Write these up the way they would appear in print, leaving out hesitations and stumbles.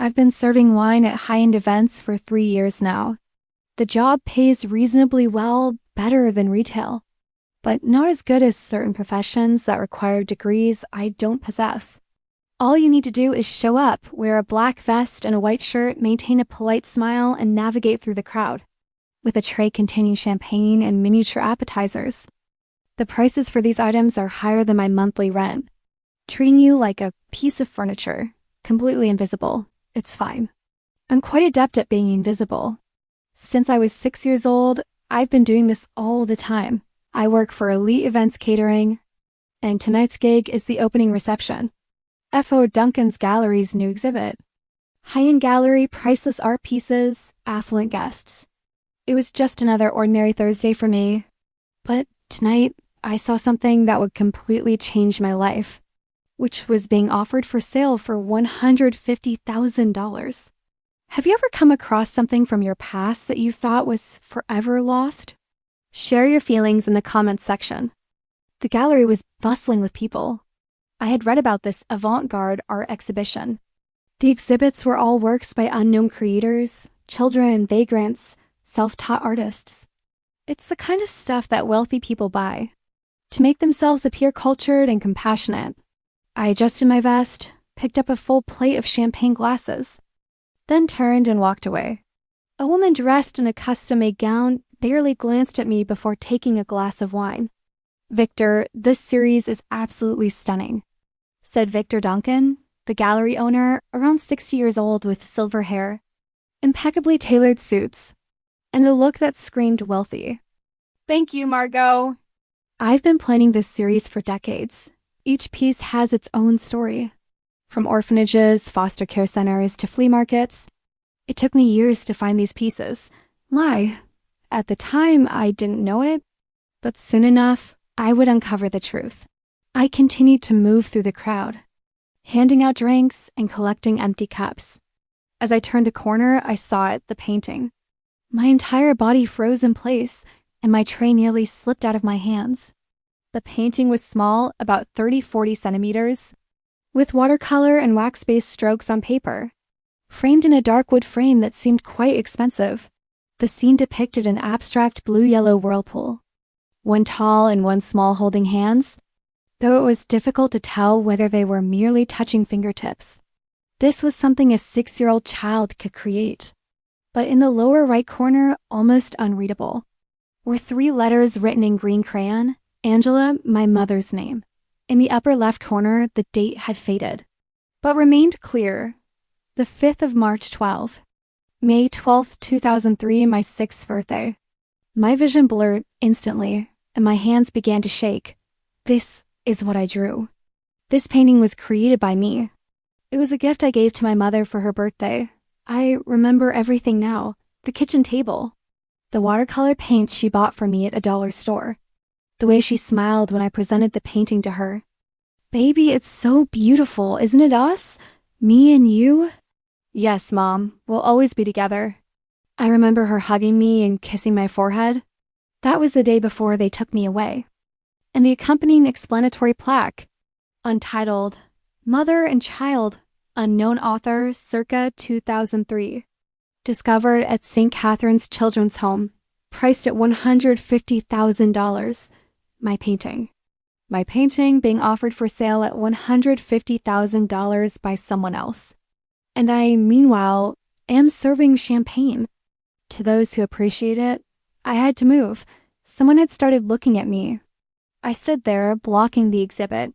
I've been serving wine at high-end events for 3 years now. The job pays reasonably well, better than retail, but not as good as certain professions that require degrees I don't possess. All you need to do is show up, wear a black vest and a white shirt, maintain a polite smile, and navigate through the crowd, with a tray containing champagne and miniature appetizers. The prices for these items are higher than my monthly rent, treating you like a piece of furniture, completely invisible. It's fine. I'm quite adept at being invisible. Since I was 6 years old, I've been doing this all the time. I work for Elite Events Catering, and tonight's gig is the opening reception. F.O. Duncan's gallery's new exhibit. High-end gallery, priceless art pieces, affluent guests. It was just another ordinary Thursday for me. But tonight, I saw something that would completely change my life, which was being offered for sale for $150,000. Have you ever come across something from your past that you thought was forever lost? Share your feelings in the comments section. The gallery was bustling with people. I had read about this avant-garde art exhibition. The exhibits were all works by unknown creators, children, vagrants, self-taught artists. It's the kind of stuff that wealthy people buy to make themselves appear cultured and compassionate. I adjusted my vest, picked up a full plate of champagne glasses, then turned and walked away. A woman dressed in a custom-made gown barely glanced at me before taking a glass of wine. "Victor, this series is absolutely stunning," said Victor Duncan, the gallery owner, around 60 years old with silver hair, impeccably tailored suits, and a look that screamed wealthy. "Thank you, Margot." I've been planning this series for decades. Each piece has its own story. From orphanages, foster care centers, to flea markets. It took me years to find these pieces. Why? At the time, I didn't know it, but soon enough, I would uncover the truth. I continued to move through the crowd, handing out drinks and collecting empty cups. As I turned a corner, I saw it, the painting. My entire body froze in place, and my tray nearly slipped out of my hands. The painting was small, about 30-40 centimeters, with watercolor and wax-based strokes on paper, framed in a dark wood frame that seemed quite expensive. The scene depicted an abstract blue-yellow whirlpool, one tall and one small holding hands, though it was difficult to tell whether they were merely touching fingertips. This was something a 6-year-old child could create. But in the lower right corner, almost unreadable, were 3 letters written in green crayon: Angela, my mother's name. In the upper left corner, the date had faded, but remained clear. The 5th of March 12. May 12, 2003, my 6th birthday. My vision blurred instantly, and my hands began to shake. This is what I drew. This painting was created by me. It was a gift I gave to my mother for her birthday. I remember everything now. The kitchen table. The watercolor paints she bought for me at a dollar store. The way she smiled when I presented the painting to her. "Baby, it's so beautiful, isn't it us? Me and you?" "Yes, Mom, we'll always be together." I remember her hugging me and kissing my forehead. That was the day before they took me away. And the accompanying explanatory plaque, untitled, Mother and Child, unknown author, circa 2003. Discovered at St. Catherine's Children's Home, priced at $150,000. My painting. My painting being offered for sale at $150,000 by someone else. And I, meanwhile, am serving champagne. To those who appreciate it, I had to move. Someone had started looking at me. I stood there, blocking the exhibit.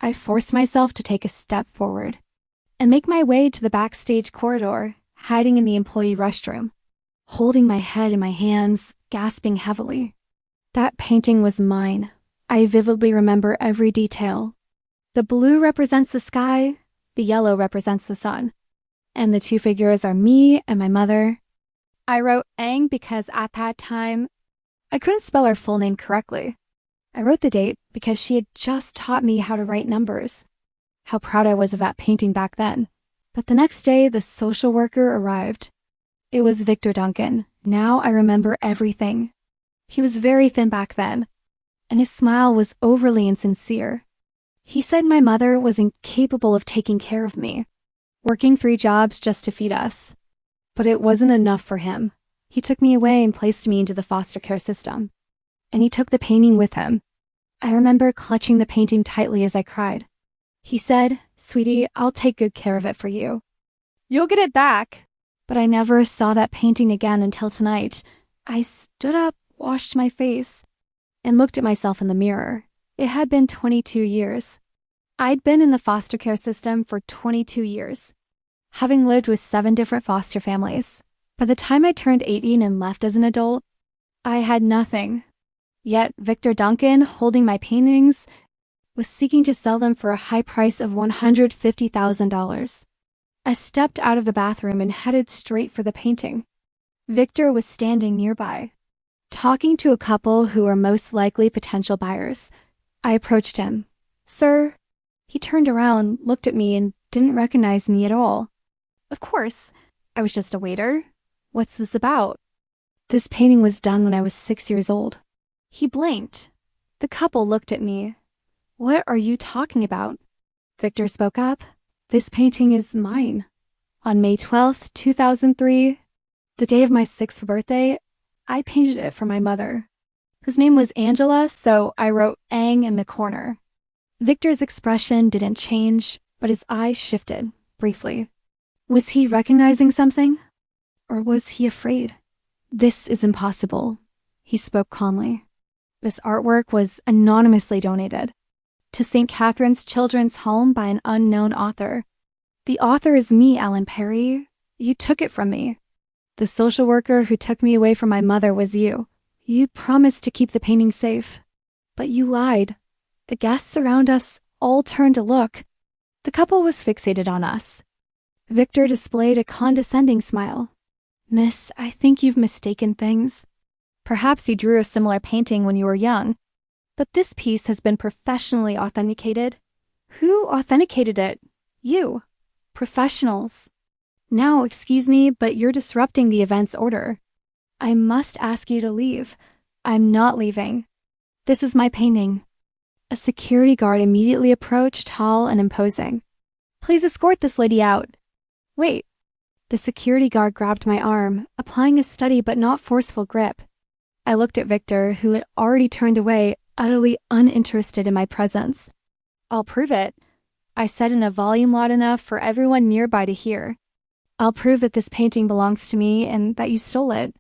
I forced myself to take a step forward and make my way to the backstage corridor, hiding in the employee restroom, holding my head in my hands, gasping heavily. That painting was mine. I vividly remember every detail. The blue represents the sky, the yellow represents the sun, and the 2 figures are me and my mother. I wrote Ang because at that time, I couldn't spell her full name correctly. I wrote the date because she had just taught me how to write numbers. How proud I was of that painting back then. But the next day, the social worker arrived. It was Victor Duncan. Now I remember everything. He was very thin back then, and his smile was overly insincere. He said my mother was incapable of taking care of me. working 3 jobs just to feed us. But it wasn't enough for him. He took me away and placed me into the foster care system. And he took the painting with him. I remember clutching the painting tightly as I cried. He said, "Sweetie, I'll take good care of it for you. You'll get it back." But I never saw that painting again until tonight. I stood up, washed my face, and looked at myself in the mirror. It had been 22 years. I'd been in the foster care system for 22 years, having lived with 7 different foster families. By the time I turned 18 and left as an adult, I had nothing. Yet Victor Duncan, holding my paintings, was seeking to sell them for a high price of $150,000. I stepped out of the bathroom and headed straight for the painting. Victor was standing nearby, talking to a couple who were most likely potential buyers. I approached him. "Sir?" He turned around, looked at me, and didn't recognize me at all. Of course, I was just a waiter. "What's this about?" "This painting was done when I was 6 years old." He blinked. The couple looked at me. "What are you talking about?" Victor spoke up. "This painting is mine. On May 12th, 2003, the day of my 6th birthday, I painted it for my mother, whose name was Angela, so I wrote Ang in the corner." Victor's expression didn't change, but his eyes shifted, briefly. Was he recognizing something? Or was he afraid? "This is impossible," he spoke calmly. "This artwork was anonymously donated to St. Catherine's Children's Home by an unknown author. The author is me, Alan Perry. You took it from me. The social worker who took me away from my mother was you. You promised to keep the painting safe, but you lied. The guests around us all turned to look. The couple was fixated on us. Victor displayed a condescending smile. "Miss, I think you've mistaken things. Perhaps you drew a similar painting when you were young, but this piece has been professionally authenticated." "Who authenticated it?" "You. Professionals. Now, excuse me, but you're disrupting the event's order. I must ask you to leave." "I'm not leaving. This is my painting." A security guard immediately approached, tall and imposing. "Please escort this lady out." "Wait." The security guard grabbed my arm, applying a steady but not forceful grip. I looked at Victor, who had already turned away, utterly uninterested in my presence. "I'll prove it," I said in a volume loud enough for everyone nearby to hear. "I'll prove that this painting belongs to me and that you stole it."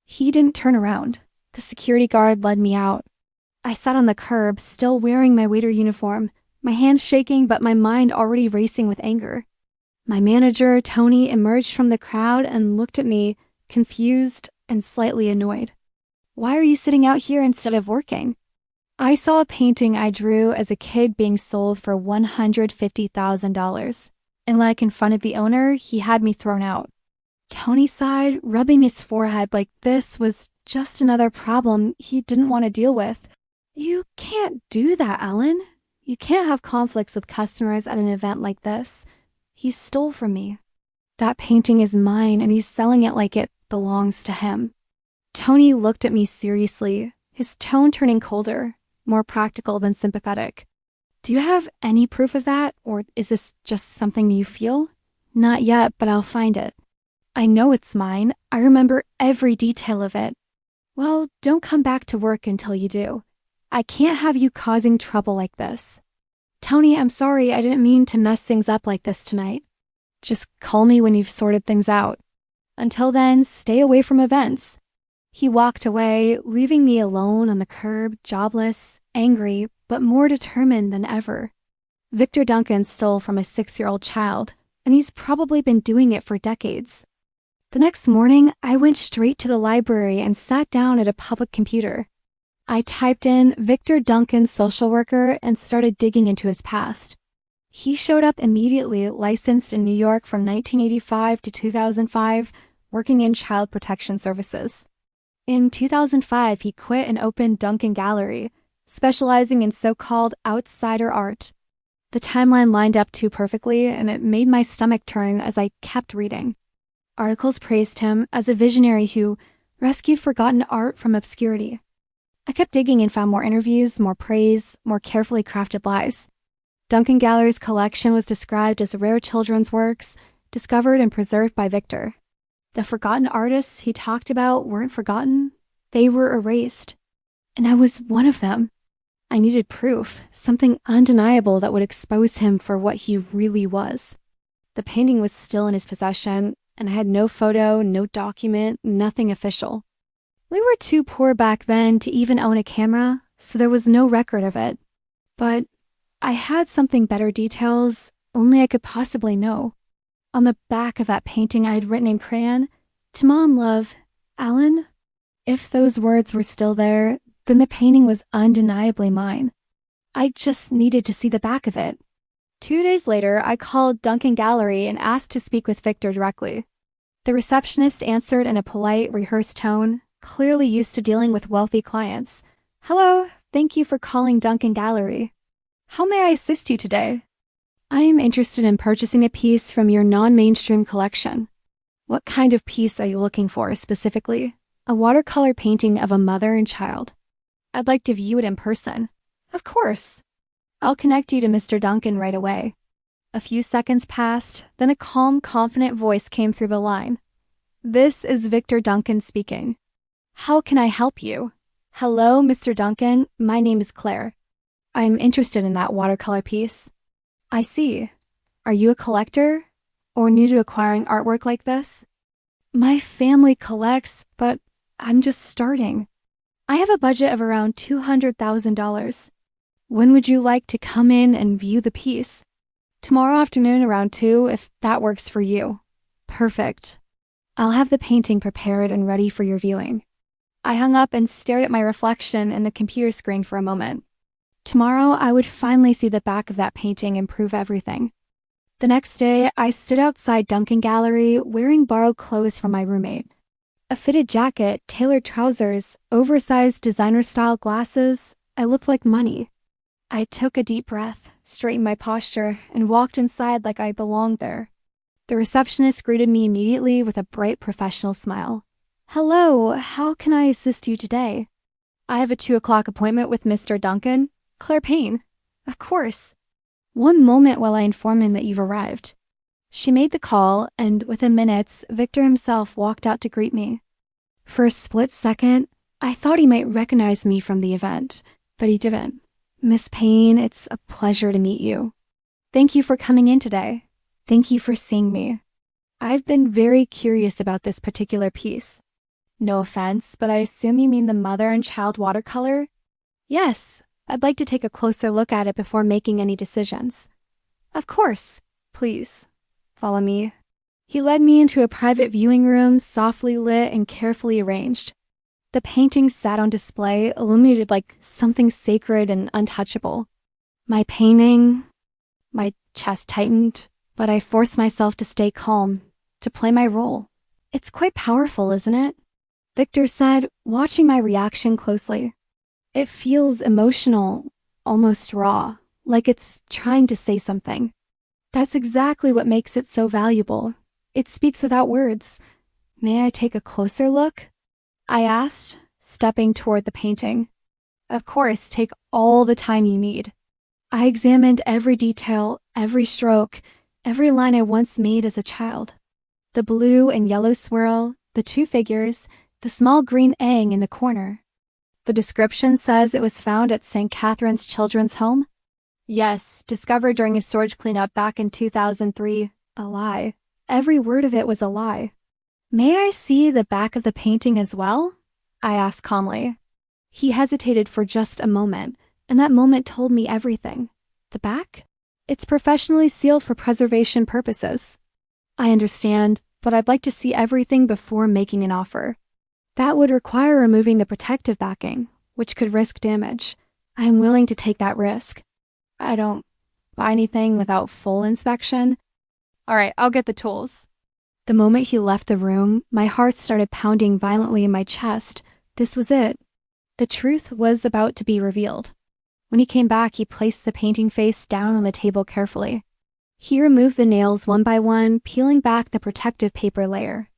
He didn't turn around. The security guard led me out. I sat on the curb, still wearing my waiter uniform, my hands shaking but my mind already racing with anger. My manager, Tony, emerged from the crowd and looked at me, confused and slightly annoyed. "Why are you sitting out here instead of working?" I saw a painting I drew as a kid being sold for $150,000, and when I confronted the owner, he had me thrown out. Tony sighed, rubbing his forehead like this was just another problem he didn't want to deal with. "You can't do that, Alan. You can't have conflicts with customers at an event like this. He stole from me. That painting is mine, and he's selling it like it belongs to him." Tony looked at me seriously, his tone turning colder, more practical than sympathetic. "Do you have any proof of that, or is this just something you feel?" "Not yet, but I'll find it. I know it's mine. I remember every detail of it." "Well, don't come back to work until you do. I can't have you causing trouble like this." "Tony, I'm sorry. I didn't mean to mess things up like this tonight. Just call me when you've sorted things out. Until then, stay away from events." He walked away, leaving me alone on the curb, jobless, angry, but more determined than ever. Victor Duncan stole from a 6-year-old child, and he's probably been doing it for decades. The next morning, I went straight to the library and sat down at a public computer. I typed in Victor Duncan social worker and started digging into his past. He showed up immediately, licensed in New York from 1985 to 2005, working in child protection services. In 2005, he quit and opened Duncan Gallery, specializing in so-called outsider art. The timeline lined up too perfectly, and it made my stomach turn as I kept reading. Articles praised him as a visionary who rescued forgotten art from obscurity. I kept digging and found more interviews, more praise, more carefully crafted lies. Duncan Gallery's collection was described as rare children's works, discovered and preserved by Victor. The forgotten artists he talked about weren't forgotten. They were erased. And I was one of them. I needed proof, something undeniable that would expose him for what he really was. The painting was still in his possession, and I had no photo, no document, nothing official. We were too poor back then to even own a camera, so there was no record of it. But I had something better details, only I could possibly know. On the back of that painting I had written in crayon, "To Mom, love, Alan." If those words were still there, then the painting was undeniably mine. I just needed to see the back of it. 2 days later, I called Duncan Gallery and asked to speak with Victor directly. The receptionist answered in a polite, rehearsed tone, clearly used to dealing with wealthy clients. "Hello, thank you for calling Duncan Gallery. How may I assist you today?" "I am interested in purchasing a piece from your non-mainstream collection." "What kind of piece are you looking for specifically?" "A watercolor painting of a mother and child." "I'd like to view it in person." "Of course. I'll connect you to Mr. Duncan right away." A few seconds passed, then a calm, confident voice came through the line. "This is Victor Duncan speaking. How can I help you?" "Hello, Mr. Duncan. My name is Claire. I'm interested in that watercolor piece." "I see. Are you a collector? Or new to acquiring artwork like this?" "My family collects, but I'm just starting. I have a budget of around $200,000. When would you like to come in and view the piece?" "Tomorrow afternoon around 2, if that works for you." "Perfect. I'll have the painting prepared and ready for your viewing." I hung up and stared at my reflection in the computer screen for a moment. Tomorrow, I would finally see the back of that painting and prove everything. The next day, I stood outside Duncan Gallery wearing borrowed clothes from my roommate. A fitted jacket, tailored trousers, oversized designer-style glasses. I looked like money. I took a deep breath, straightened my posture, and walked inside like I belonged there. The receptionist greeted me immediately with a bright professional smile. "Hello, how can I assist you today?" "I have a 2 o'clock appointment with Mr. Duncan. Claire Payne." "Of course. One moment while I inform him that you've arrived." She made the call, and within minutes, Victor himself walked out to greet me. For a split second, I thought he might recognize me from the event, but he didn't. "Miss Payne, it's a pleasure to meet you. Thank you for coming in today. Thank you for seeing me. I've been very curious about this particular piece." "No offense, but I assume you mean the mother and child watercolor?" "Yes, I'd like to take a closer look at it before making any decisions." "Of course. Please, follow me." He led me into a private viewing room, softly lit and carefully arranged. The painting sat on display, illuminated like something sacred and untouchable. My chest tightened, but I forced myself to stay calm, to play my role. "It's quite powerful, isn't it?" Victor said, watching my reaction closely. "It feels emotional, almost raw, like it's trying to say something." "That's exactly what makes it so valuable. It speaks without words." "May I take a closer look?" I asked, stepping toward the painting. "Of course, take all the time you need." I examined every detail, every stroke, every line I once made as a child. The blue and yellow swirl, the 2 figures, the small green egg in the corner. The description says it was found at St. Catherine's Children's Home. Yes, discovered during a storage cleanup back in 2003. A lie. Every word of it was a lie. "May I see the back of the painting as well?" I asked calmly. He hesitated for just a moment, and that moment told me everything. "The back? It's professionally sealed for preservation purposes." "I understand, but I'd like to see everything before making an offer." "That would require removing the protective backing, which could risk damage. I am willing to take that risk." "I don't buy anything without full inspection." "All right, I'll get the tools." The moment he left the room, my heart started pounding violently in my chest. This was it. The truth was about to be revealed. When he came back, he placed the painting face down on the table carefully. He removed the nails one by one, peeling back the protective paper layer.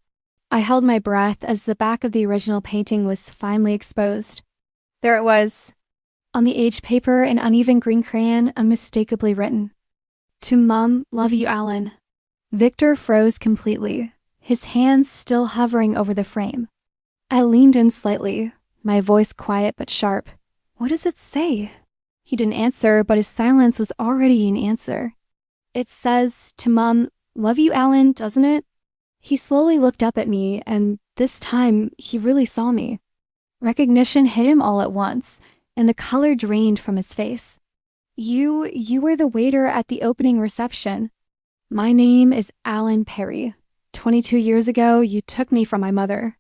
I held my breath as the back of the original painting was finally exposed. There it was. On the aged paper in uneven green crayon, unmistakably written. "To Mom, love you, Alan." Victor froze completely, his hands still hovering over the frame. I leaned in slightly, my voice quiet but sharp. What does it say? He didn't answer, but his silence was already an answer. It says, to Mom, love you, Alan, doesn't it? He slowly looked up at me, and this time he really saw me. Recognition hit him all at once, and the color drained from his face. You were the waiter at the opening reception. My name is Alan Perry. 22 years ago, you took me from my mother.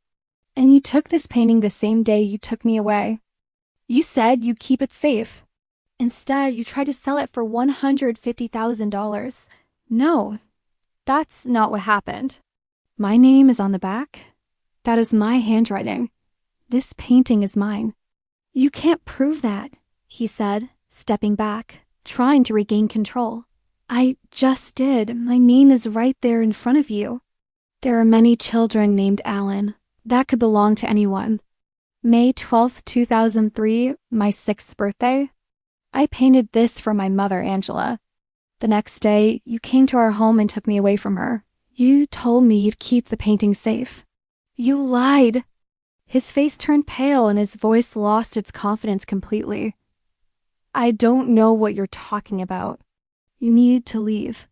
And you took this painting the same day you took me away. You said you'd keep it safe. Instead, you tried to sell it for $150,000. No, that's not what happened. My name is on the back. That is my handwriting. This painting is mine. You can't prove that, he said, stepping back, trying to regain control. I just did. My name is right there in front of you. There are many children named Alan. That could belong to anyone. May 12th, 2003, my 6th birthday. I painted this for my mother, Angela. The next day, you came to our home and took me away from her. You told me you'd keep the painting safe. You lied. His face turned pale and his voice lost its confidence completely. I don't know what you're talking about. You need to leave.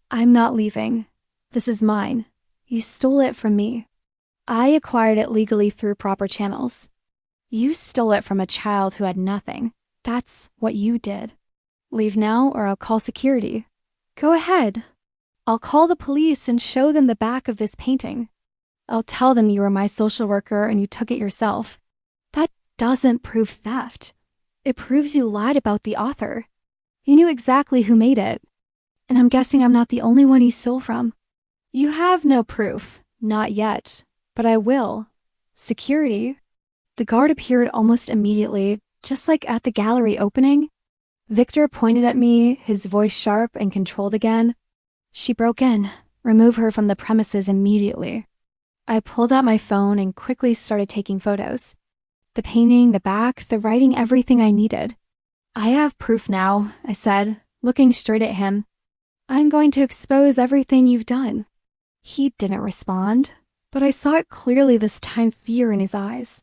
I'm not leaving. This is mine. You stole it from me. I acquired it legally through proper channels. You stole it from a child who had nothing. That's what you did. Leave now or I'll call security. Go ahead. I'll call the police and show them the back of this painting. I'll tell them you were my social worker and you took it yourself. That doesn't prove theft. It proves you lied about the author. You knew exactly who made it. And I'm guessing I'm not the only one you stole from. You have no proof. Not yet. But I will. Security. The guard appeared almost immediately, just like at the gallery opening. Victor pointed at me, his voice sharp and controlled again. She broke in. Remove her from the premises immediately. I pulled out my phone and quickly started taking photos. The painting, the back, the writing, everything I needed. I have proof now, I said, looking straight at him. I'm going to expose everything you've done. He didn't respond, but I saw it clearly this time, fear in his eyes.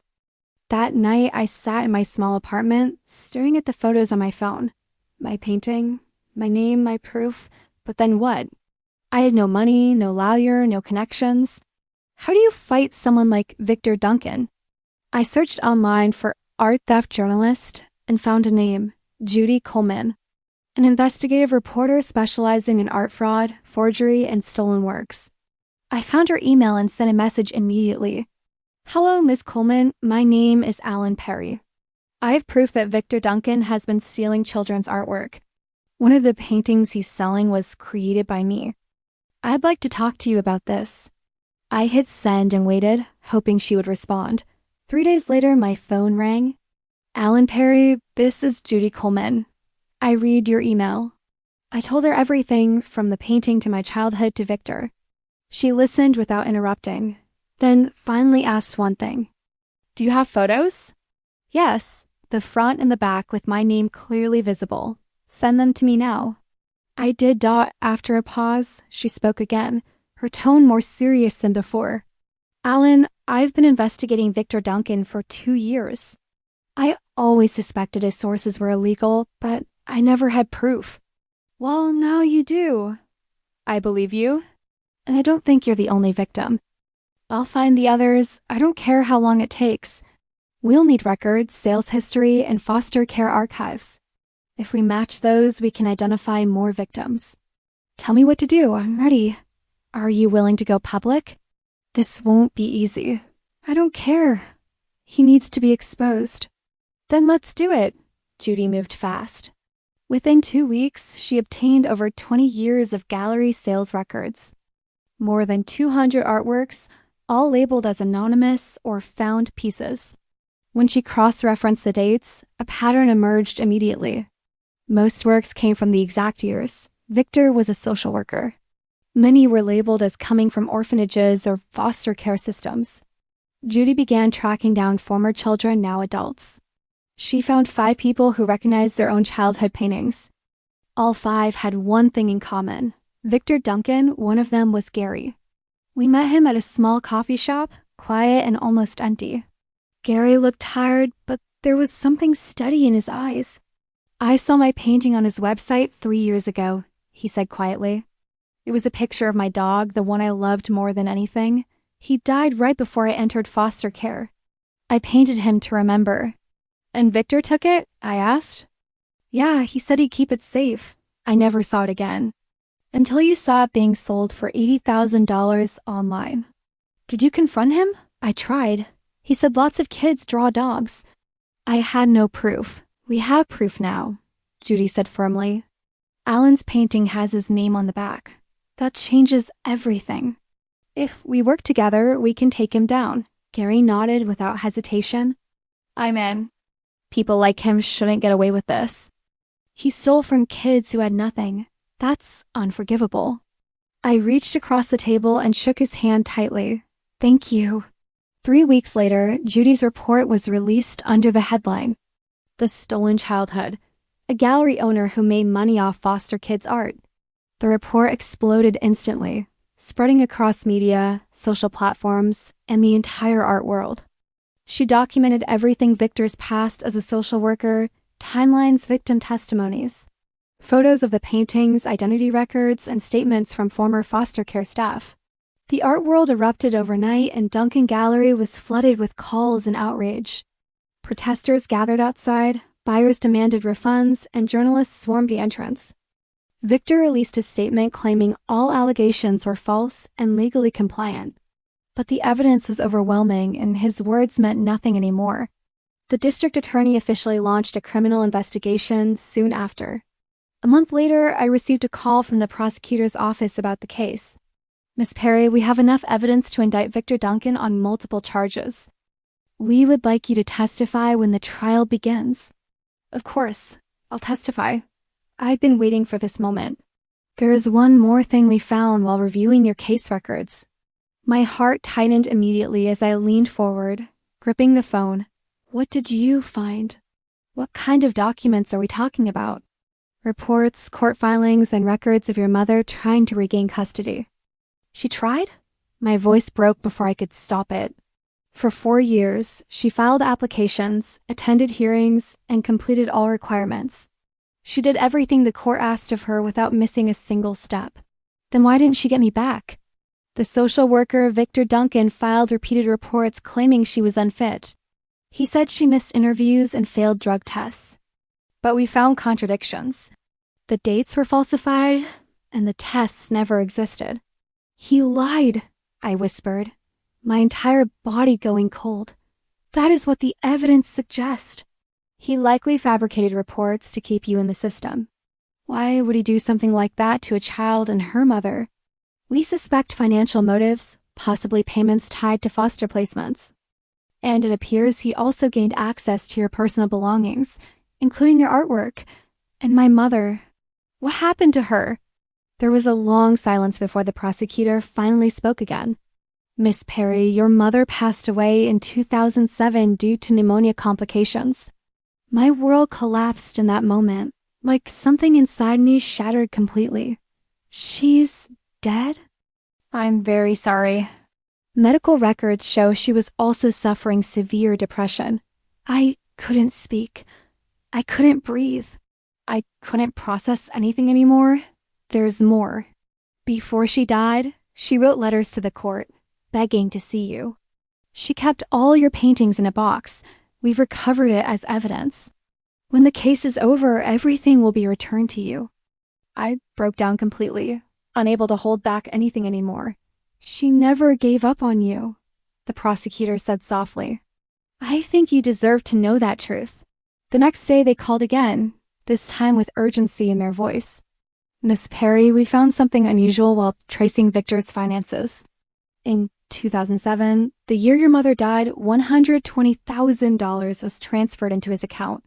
That night, I sat in my small apartment, staring at the photos on my phone. My painting, my name, my proof, but then what? I had no money, no lawyer, no connections. How do you fight someone like Victor Duncan? I searched online for art theft journalist and found a name, Judy Coleman, an investigative reporter specializing in art fraud, forgery, and stolen works. I found her email and sent a message immediately. Hello, Ms. Coleman. My name is Alan Perry. I have proof that Victor Duncan has been stealing children's artwork. One of the paintings he's selling was created by me. I'd like to talk to you about this. I hit send and waited, hoping she would respond. 3 days later, my phone rang. Alan Perry, this is Judy Coleman. I read your email. I told her everything from the painting to my childhood to Victor. She listened without interrupting, then finally asked one thing. Do you have photos? Yes, the front and the back with my name clearly visible. Send them to me now. I did. After a pause, she spoke again, her tone more serious than before. Alan, I've been investigating Victor Duncan for 2 years. I always suspected his sources were illegal, but I never had proof. Well, now you do. I believe you. And I don't think you're the only victim. I'll find the others. I don't care how long it takes. We'll need records, sales history, and foster care archives. If we match those, we can identify more victims. Tell me what to do. I'm ready. Are you willing to go public? This won't be easy. I don't care. He needs to be exposed. Then let's do it. Judy moved fast. Within 2 weeks, she obtained over 20 years of gallery sales records. More than 200 artworks, all labeled as anonymous or found pieces. When she cross-referenced the dates, a pattern emerged immediately. Most works came from the exact years. Victor was a social worker. Many were labeled as coming from orphanages or foster care systems. Judy began tracking down former children, now adults. She found 5 people who recognized their own childhood paintings. All 5 had one thing in common. Victor Duncan, one of them was Gary. We met him at a small coffee shop, quiet and almost empty. Gary looked tired, but there was something steady in his eyes. "I saw my painting on his website 3 years ago," he said quietly. "It was a picture of my dog, the one I loved more than anything. He died right before I entered foster care. I painted him to remember." "And Victor took it?" I asked. "Yeah, he said he'd keep it safe. I never saw it again. Until you saw it being sold for $80,000 online." "Did you confront him?" "I tried. He said lots of kids draw dogs." "I had no proof. We have proof now," Judy said firmly. "Alan's painting has his name on the back. That changes everything. If we work together, we can take him down." Gary nodded without hesitation. "I'm in. People like him shouldn't get away with this. He stole from kids who had nothing. That's unforgivable." I reached across the table and shook his hand tightly. "Thank you." 3 weeks later, Judy's report was released under the headline, "The Stolen Childhood," a gallery owner who made money off foster kids' art. The report exploded instantly, spreading across media, social platforms, and the entire art world. She documented everything Victor's past as a social worker, timelines, victim testimonies, photos of the paintings, identity records, and statements from former foster care staff. The art world erupted overnight, and Duncan Gallery was flooded with calls and outrage. Protesters gathered outside, buyers demanded refunds, and journalists swarmed the entrance. Victor released a statement claiming all allegations were false and legally compliant. But the evidence was overwhelming, and his words meant nothing anymore. The district attorney officially launched a criminal investigation soon after. A month later, I received a call from the prosecutor's office about the case. "Miss Perry, we have enough evidence to indict Victor Duncan on multiple charges. We would like you to testify when the trial begins." "Of course, I'll testify. I've been waiting for this moment." "There is one more thing we found while reviewing your case records." My heart tightened immediately as I leaned forward, gripping the phone. "What did you find? What kind of documents are we talking about?" "Reports, court filings, and records of your mother trying to regain custody." "She tried?" My voice broke before I could stop it. "For 4 years, she filed applications, attended hearings, and completed all requirements. She did everything the court asked of her without missing a single step. Then why didn't she get me back?" The social worker, Victor Duncan, filed repeated reports claiming she was unfit. He said she missed interviews and failed drug tests. But we found contradictions. The dates were falsified, and the tests never existed. "He lied," I whispered, my entire body going cold. "That is what the evidence suggests." "He likely fabricated reports to keep you in the system." "Why would he do something like that to a child and her mother?" "We suspect financial motives, possibly payments tied to foster placements. And it appears he also gained access to your personal belongings, including your artwork. And my mother. What happened to her?" There was a long silence before the prosecutor finally spoke again. "Miss Perry, your mother passed away in 2007 due to pneumonia complications." My world collapsed in that moment, like something inside me shattered completely. "She's dead?" "I'm very sorry." Medical records show she was also suffering severe depression. I couldn't speak. I couldn't breathe. I couldn't process anything anymore. There's more. Before she died, she wrote letters to the court, begging to see you. She kept all your paintings in a box. We've recovered it as evidence. When the case is over, everything will be returned to you. I broke down completely, unable to hold back anything anymore. "She never gave up on you," the prosecutor said softly. "I think you deserve to know that truth." The next day they called again, this time with urgency in their voice. "Miss Perry, we found something unusual while tracing Victor's finances. In 2007, the year your mother died, $120,000 was transferred into his account.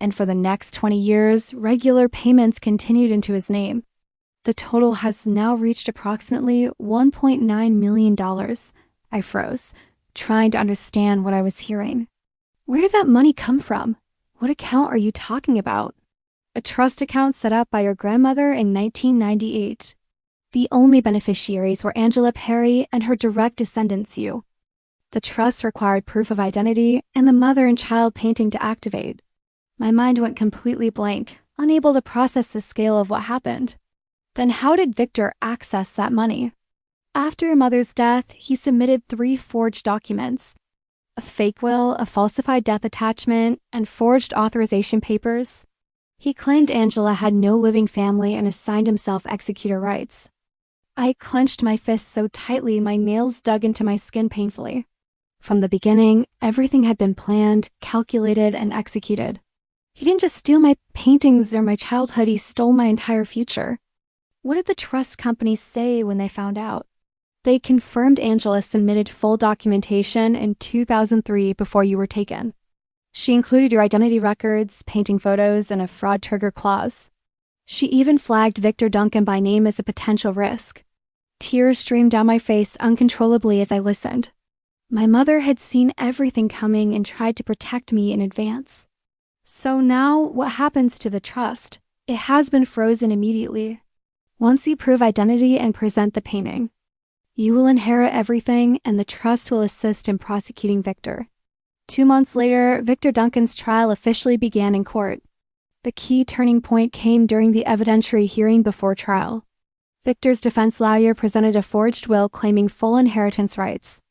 And for the next 20 years, regular payments continued into his name. The total has now reached approximately $1.9 million. I froze, trying to understand what I was hearing. "Where did that money come from? What account are you talking about?" "A trust account set up by your grandmother in 1998. The only beneficiaries were Angela Perry and her direct descendants, you. The trust required proof of identity and the mother and child painting to activate. My mind went completely blank, unable to process the scale of what happened. Then how did Victor access that money? After your mother's death, he submitted 3 forged documents: a fake will, a falsified death attachment, and forged authorization papers. He claimed Angela had no living family and assigned himself executor rights. I clenched my fists so tightly my nails dug into my skin painfully. From the beginning, everything had been planned, calculated, and executed. He didn't just steal my paintings or my childhood, he stole my entire future. What did the trust company say when they found out? They confirmed Angela submitted full documentation in 2003 before you were taken. She included your identity records, painting photos, and a fraud trigger clause. She even flagged Victor Duncan by name as a potential risk. Tears streamed down my face uncontrollably as I listened. My mother had seen everything coming and tried to protect me in advance. So now, what happens to the trust? It has been frozen immediately. Once you prove identity and present the painting, you will inherit everything and the trust will assist in prosecuting Victor. 2 months later, Victor Duncan's trial officially began in court. The key turning point came during the evidentiary hearing before trial. Victor's defense lawyer presented a forged will claiming full inheritance rights.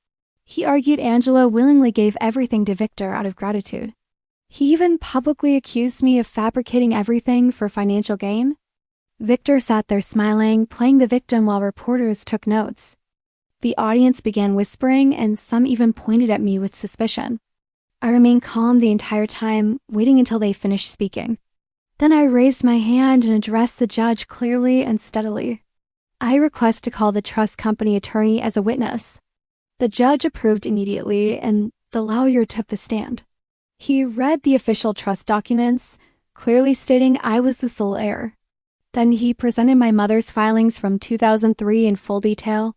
He argued Angela willingly gave everything to Victor out of gratitude. He even publicly accused me of fabricating everything for financial gain. Victor sat there smiling, playing the victim while reporters took notes. The audience began whispering, and some even pointed at me with suspicion. I remained calm the entire time, waiting until they finished speaking. Then I raised my hand and addressed the judge clearly and steadily. I request to call the trust company attorney as a witness. The judge approved immediately, and the lawyer took the stand. He read the official trust documents, clearly stating I was the sole heir. Then he presented my mother's filings from 2003 in full detail,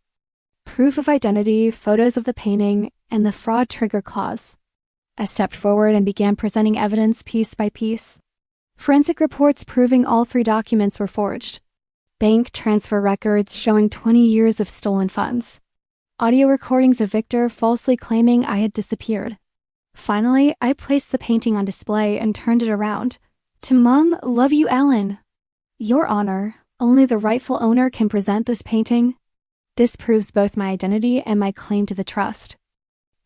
proof of identity, photos of the painting, and the fraud trigger clause. I stepped forward and began presenting evidence piece by piece. Forensic reports proving all 3 documents were forged. Bank transfer records showing 20 years of stolen funds. Audio recordings of Victor falsely claiming I had disappeared. Finally, I placed the painting on display and turned it around. To Mom, love you, Ellen. Your Honor, only the rightful owner can present this painting. This proves both my identity and my claim to the trust.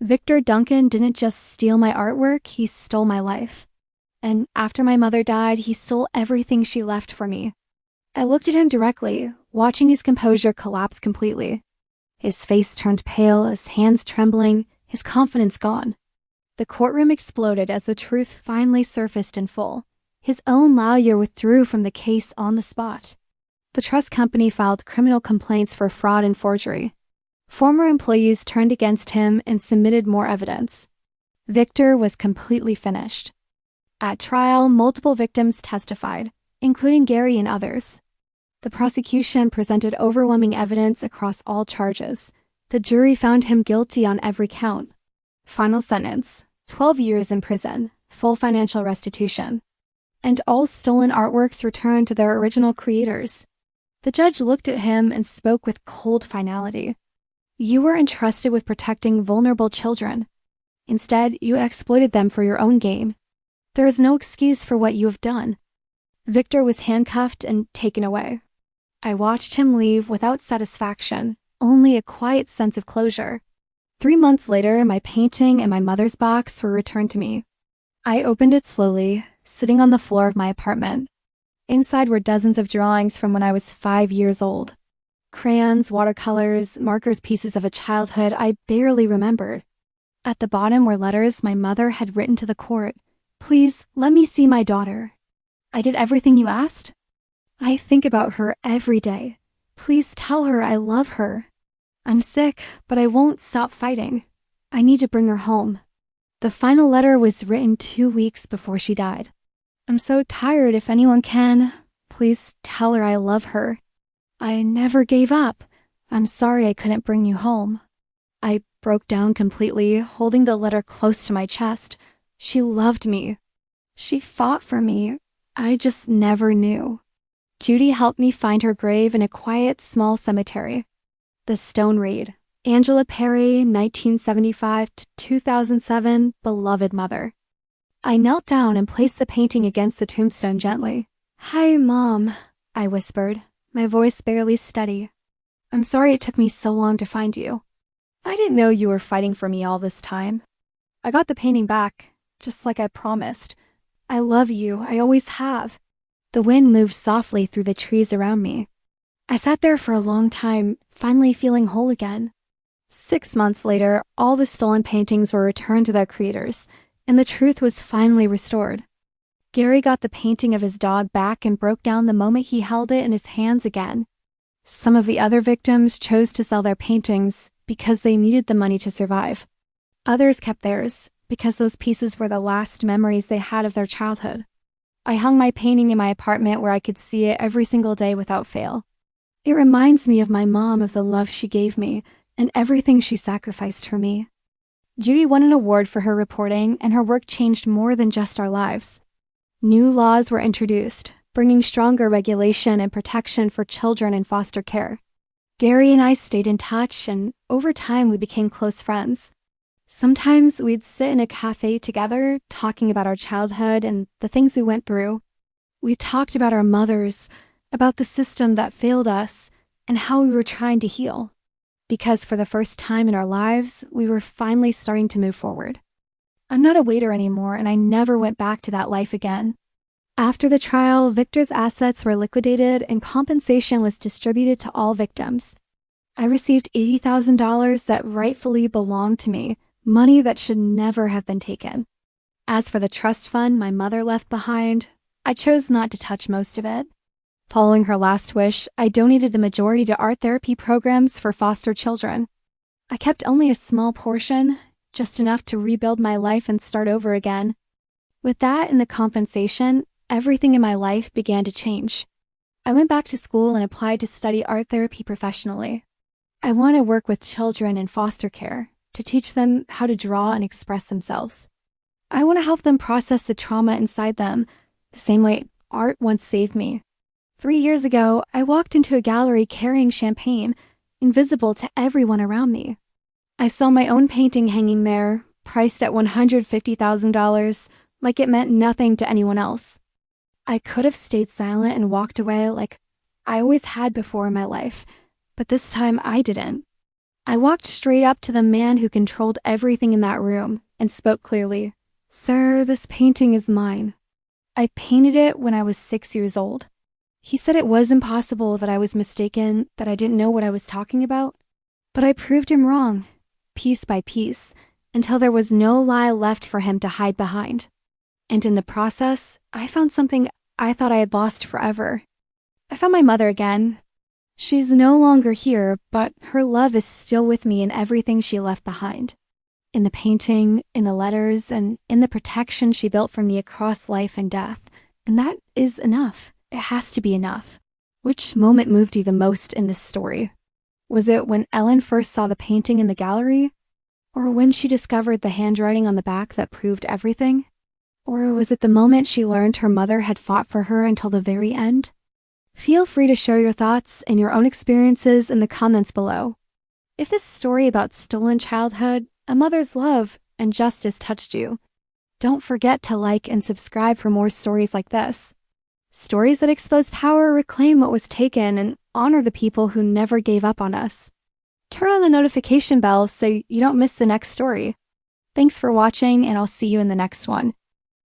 Victor Duncan didn't just steal my artwork, he stole my life. And after my mother died, he stole everything she left for me. I looked at him directly, watching his composure collapse completely. His face turned pale, his hands trembling, his confidence gone. The courtroom exploded as the truth finally surfaced in full. His own lawyer withdrew from the case on the spot. The trust company filed criminal complaints for fraud and forgery. Former employees turned against him and submitted more evidence. Victor was completely finished. At trial, multiple victims testified, including Gary and others. The prosecution presented overwhelming evidence across all charges. The jury found him guilty on every count. Final sentence: 12 years in prison, full financial restitution. And all stolen artworks returned to their original creators. The judge looked at him and spoke with cold finality. You were entrusted with protecting vulnerable children. Instead, you exploited them for your own gain. There is no excuse for what you have done. Victor was handcuffed and taken away. I watched him leave without satisfaction, only a quiet sense of closure. 3 months later, my painting and my mother's box were returned to me. I opened it slowly, sitting on the floor of my apartment. Inside were dozens of drawings from when I was 5 years old. Crayons, watercolors, markers, pieces of a childhood I barely remembered. At the bottom were letters my mother had written to the court. Please, let me see my daughter. I did everything you asked. I think about her every day. Please tell her I love her. I'm sick, but I won't stop fighting. I need to bring her home. The final letter was written 2 weeks before she died. I'm so tired. If anyone can, please tell her I love her. I never gave up. I'm sorry I couldn't bring you home. I broke down completely, holding the letter close to my chest. She loved me. She fought for me. I just never knew. Judy helped me find her grave in a quiet, small cemetery. The stone read, Angela Perry, 1975 to 2007, beloved mother. I knelt down and placed the painting against the tombstone gently. "Hi, Mom," I whispered, my voice barely steady. "I'm sorry it took me so long to find you. I didn't know you were fighting for me all this time. I got the painting back, just like I promised. I love you, I always have." The wind moved softly through the trees around me. I sat there for a long time, finally feeling whole again. 6 months later, all the stolen paintings were returned to their creators, and the truth was finally restored. Gary got the painting of his dog back and broke down the moment he held it in his hands again. Some of the other victims chose to sell their paintings because they needed the money to survive. Others kept theirs because those pieces were the last memories they had of their childhood. I hung my painting in my apartment where I could see it every single day without fail. It reminds me of my mom, of the love she gave me, and everything she sacrificed for me. Judy won an award for her reporting, and her work changed more than just our lives. New laws were introduced, bringing stronger regulation and protection for children in foster care. Gary and I stayed in touch, and over time we became close friends. Sometimes we'd sit in a cafe together, talking about our childhood and the things we went through. We talked about our mothers, about the system that failed us, and how we were trying to heal. Because for the first time in our lives, we were finally starting to move forward. I'm not a waiter anymore, and I never went back to that life again. After the trial, Victor's assets were liquidated and compensation was distributed to all victims. I received $80,000 that rightfully belonged to me, money that should never have been taken. As for the trust fund my mother left behind, I chose not to touch most of it. Following her last wish, I donated the majority to art therapy programs for foster children. I kept only a small portion, just enough to rebuild my life and start over again. With that and the compensation, everything in my life began to change. I went back to school and applied to study art therapy professionally. I want to work with children in foster care, to teach them how to draw and express themselves. I want to help them process the trauma inside them, the same way art once saved me. 3 years ago, I walked into a gallery carrying champagne, invisible to everyone around me. I saw my own painting hanging there, priced at $150,000, like it meant nothing to anyone else. I could have stayed silent and walked away like I always had before in my life, but this time I didn't. I walked straight up to the man who controlled everything in that room and spoke clearly. "Sir, this painting is mine. I painted it when I was 6 years old." He said it was impossible, that I was mistaken, that I didn't know what I was talking about. But I proved him wrong, piece by piece, until there was no lie left for him to hide behind. And in the process, I found something I thought I had lost forever. I found my mother again. She's no longer here, but her love is still with me in everything she left behind. In the painting, in the letters, and in the protection she built for me across life and death. And that is enough. It has to be enough. Which moment moved you the most in this story? Was it when Ellen first saw the painting in the gallery? Or when she discovered the handwriting on the back that proved everything? Or was it the moment she learned her mother had fought for her until the very end? Feel free to share your thoughts and your own experiences in the comments below. If this story about stolen childhood, a mother's love, and justice touched you, don't forget to like and subscribe for more stories like this. Stories that expose power, reclaim what was taken, and honor the people who never gave up on us. Turn on the notification bell so you don't miss the next story. Thanks for watching, and I'll see you in the next one.